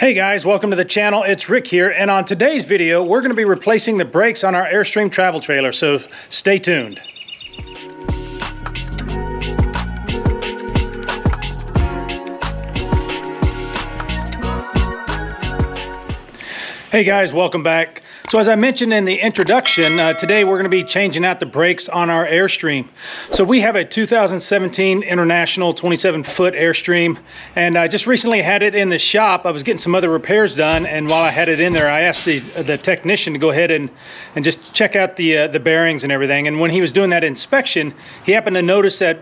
Hey guys, welcome to the channel. It's Rick here, and on today's video we're going to be replacing the brakes on our Airstream travel trailer, so stay tuned. Hey guys, welcome back. So as I mentioned in the introduction, today we're going to be changing out the brakes on our Airstream. So we have a 2017 International 27-foot Airstream, and I just recently had it in the shop. I was getting some other repairs done, and while I had it in there, I asked the technician to go ahead and just check out the bearings and everything. And when he was doing that inspection, he happened to notice that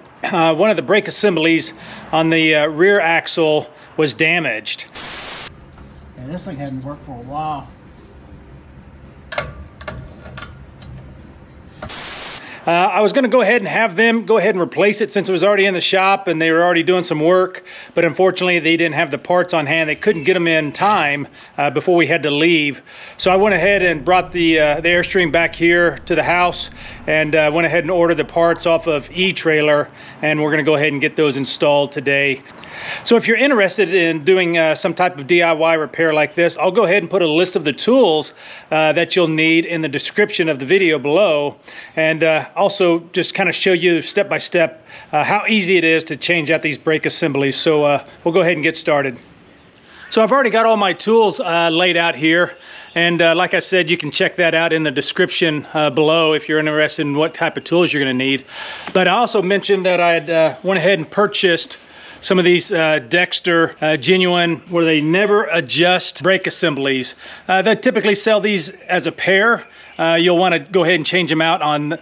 one of the brake assemblies on the rear axle was damaged. Yeah, this thing hadn't worked for a while. I was going to go ahead and have them go ahead and replace it since it was already in the shop and they were already doing some work, but unfortunately they didn't have the parts on hand. They couldn't get them in time before we had to leave. So I went ahead and brought the Airstream back here to the house and went ahead and ordered the parts off of eTrailer, and we're going to go ahead and get those installed today. So if you're interested in doing some type of DIY repair like this, I'll go ahead and put a list of the tools that you'll need in the description of the video below, and also just kind of show you step by step how easy it is to change out these brake assemblies. So we'll go ahead and get started. So I've already got all my tools laid out here, and like I said, you can check that out in the description below if you're interested in what type of tools you're going to need. But I also mentioned that I had went ahead and purchased some of these Dexter genuine, where they never adjust brake assemblies. They typically sell these as a pair. You'll want to go ahead and change them out on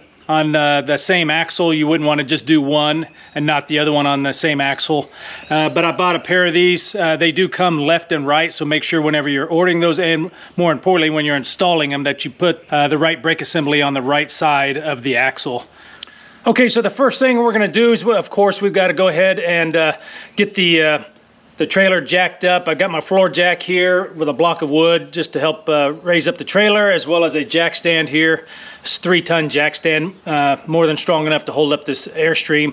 the same axle. You wouldn't want to just do one and not the other one on the same axle. But I bought a pair of these. They do come left and right, so make sure whenever you're ordering those, and more importantly when you're installing them, that you put the right brake assembly on the right side of the axle. Okay, so the first thing we're going to do is, of course, we've got to go ahead and get the trailer jacked up. I've got my floor jack here with a block of wood just to help raise up the trailer, as well as a jack stand here. It's a 3-ton jack stand, more than strong enough to hold up this Airstream.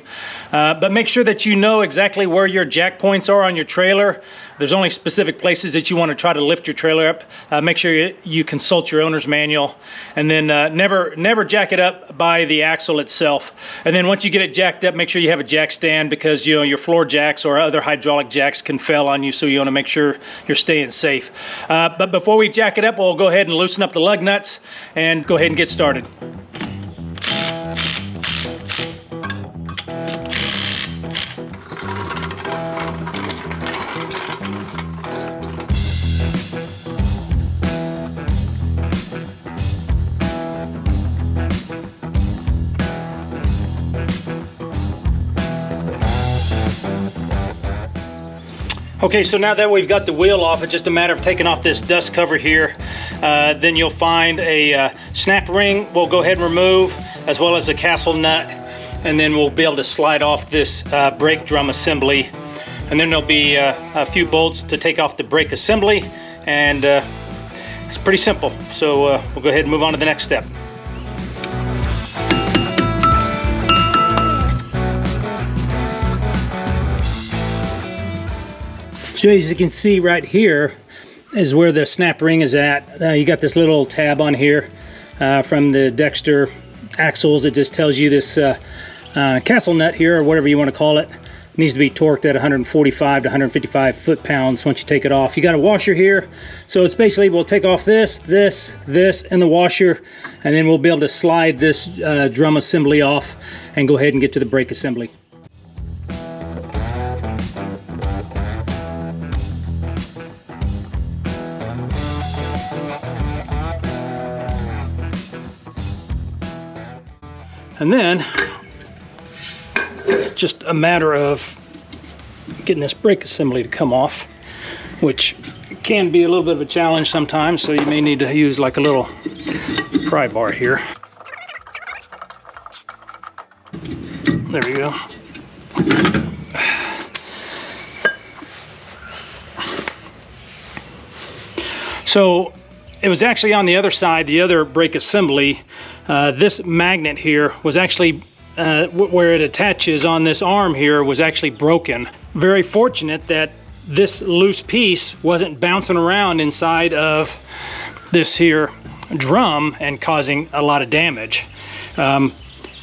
But make sure that you know exactly where your jack points are on your trailer. There's only specific places that you want to try to lift your trailer up. Make sure you consult your owner's manual, and then never jack it up by the axle itself. And then once you get it jacked up, make sure you have a jack stand, because your floor jacks or other hydraulic jacks can fail on you, so you want to make sure you're staying safe. But before we jack it up, we'll go ahead and loosen up the lug nuts and go ahead and get started. Okay, so now that we've got the wheel off, it's just a matter of taking off this dust cover here. Then you'll find a snap ring we'll go ahead and remove, as well as the castle nut, and then we'll be able to slide off this brake drum assembly. And then there'll be a few bolts to take off the brake assembly, and it's pretty simple. So we'll go ahead and move on to the next step. So as you can see right here is where the snap ring is at. You got this little tab on here from the Dexter axles. It just tells you this castle nut here, or whatever you want to call it, needs to be torqued at 145 to 155 foot-pounds once you take it off. You got a washer here, so it's basically, we'll take off this, and the washer, and then we'll be able to slide this drum assembly off and go ahead and get to the brake assembly. And then, just a matter of getting this brake assembly to come off, which can be a little bit of a challenge sometimes, so you may need to use like a little pry bar here. There we go. So it was actually on the other side, the other brake assembly. This magnet here was actually where it attaches on this arm here was actually broken. Very fortunate that this loose piece wasn't bouncing around inside of this here drum and causing a lot of damage.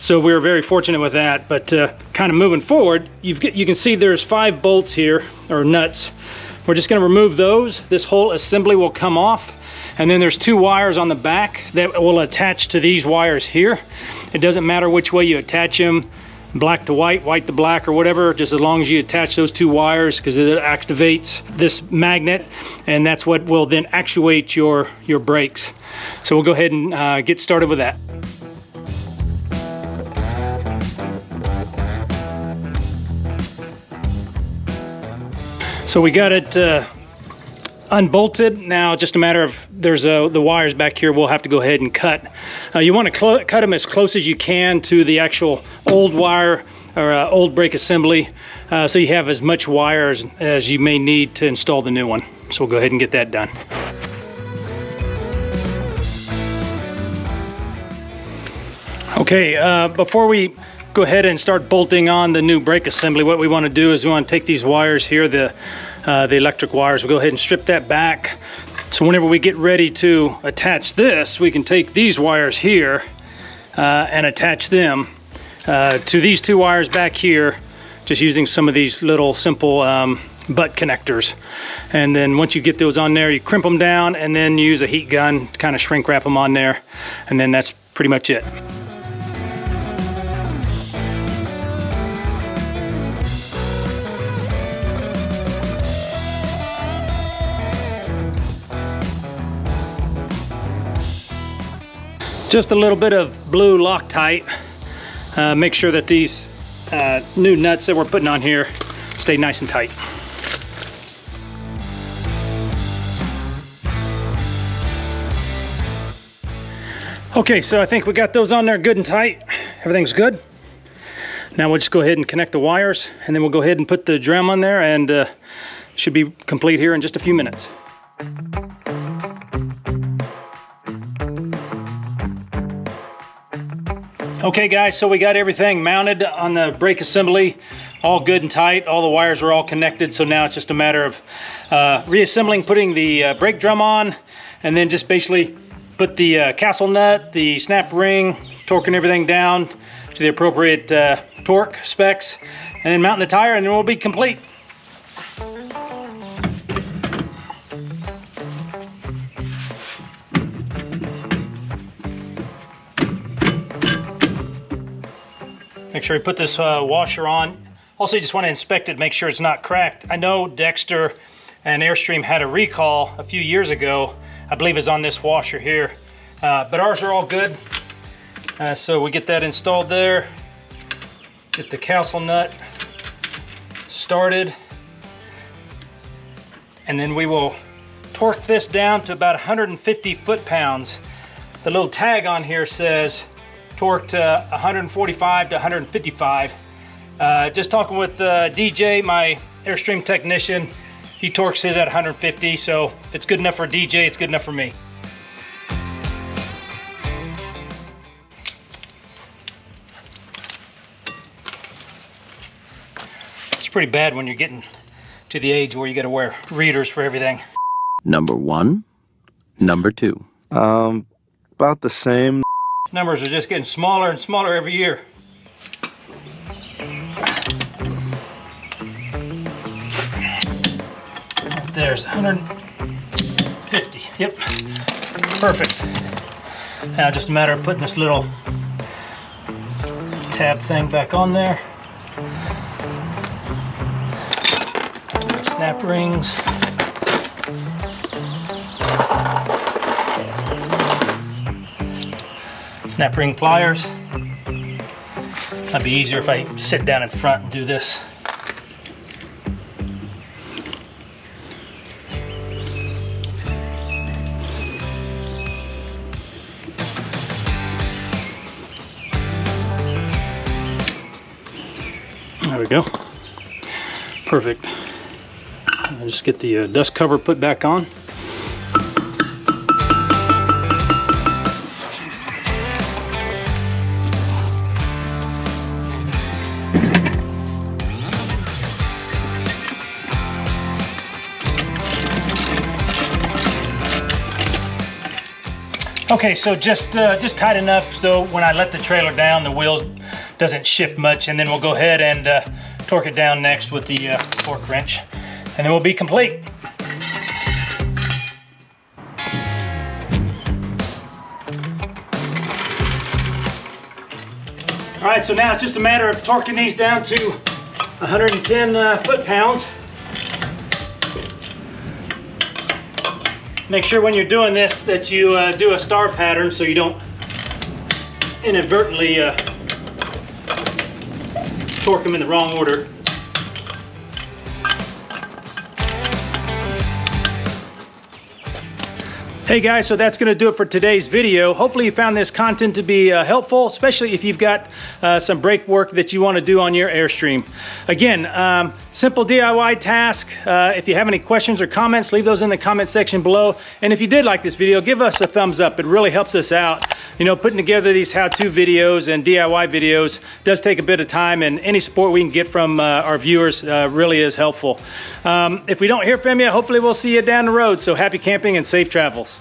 So we were very fortunate with that, but kind of moving forward, you can see there's 5 bolts here, or nuts. We're just gonna remove those. This whole assembly will come off, and then there's 2 wires on the back that will attach to these wires here. It doesn't matter which way you attach them, black to white, white to black, or whatever, just as long as you attach those 2 wires, because it activates this magnet, and that's what will then actuate your brakes. So we'll go ahead and get started with that. So we got it unbolted. Now just a matter of, there's the wires back here we'll have to go ahead and cut. You want to cut them as close as you can to the actual old wire or old brake assembly, so you have as much wires as you may need to install the new one. So we'll go ahead and get that done. Okay, before we go ahead and start bolting on the new brake assembly, what we want to do is we want to take these wires here, the electric wires, we'll go ahead and strip that back. So whenever we get ready to attach this, we can take these wires here and attach them to these 2 wires back here, just using some of these little simple butt connectors. And then once you get those on there, you crimp them down and then use a heat gun to kind of shrink wrap them on there, and then that's pretty much it. Just a little bit of blue Loctite. Make sure that these new nuts that we're putting on here stay nice and tight. Okay, so I think we got those on there good and tight. Everything's good. Now we'll just go ahead and connect the wires, and then we'll go ahead and put the drum on there, and should be complete here in just a few minutes. Okay guys, so we got everything mounted on the brake assembly, all good and tight. All the wires are all connected, so now it's just a matter of reassembling, putting the brake drum on, and then just basically put the castle nut, the snap ring, torquing everything down to the appropriate torque specs, and then mounting the tire, and then we'll be complete. Make sure you put this washer on. Also, you just want to inspect it, make sure it's not cracked. I know Dexter and Airstream had a recall a few years ago. I believe it's on this washer here. But ours are all good. So we get that installed there. Get the castle nut started. And then we will torque this down to about 150 foot-pounds. The little tag on here says torqued 145 to 155. Just talking with DJ, my Airstream technician, he torques his at 150, so if it's good enough for DJ, it's good enough for me. It's pretty bad when you're getting to the age where you gotta wear readers for everything. Number 1, number 2. About the same. Numbers are just getting smaller and smaller every year. There's 150. Yep, perfect. Now just a matter of putting this little tab thing back on there. Snap rings. Snap ring pliers. That'd be easier if I sit down in front and do this. There we go. Perfect. I'll just get the dust cover put back on. Okay, so just tight enough so when I let the trailer down, the wheels doesn't shift much, and then we'll go ahead and torque it down next with the torque wrench, and then we'll be complete. All right, so now it's just a matter of torquing these down to 110 foot-pounds. Make sure when you're doing this that you do a star pattern so you don't inadvertently torque them in the wrong order. Hey guys, so that's going to do it for today's video. Hopefully you found this content to be helpful, especially if you've got some brake work that you want to do on your Airstream. Again, simple DIY task. If you have any questions or comments, leave those in the comment section below. And if you did like this video, give us a thumbs up. It really helps us out. You know, putting together these how-to videos and DIY videos does take a bit of time, and any support we can get from our viewers really is helpful. If we don't hear from you, hopefully we'll see you down the road. So happy camping and safe travels.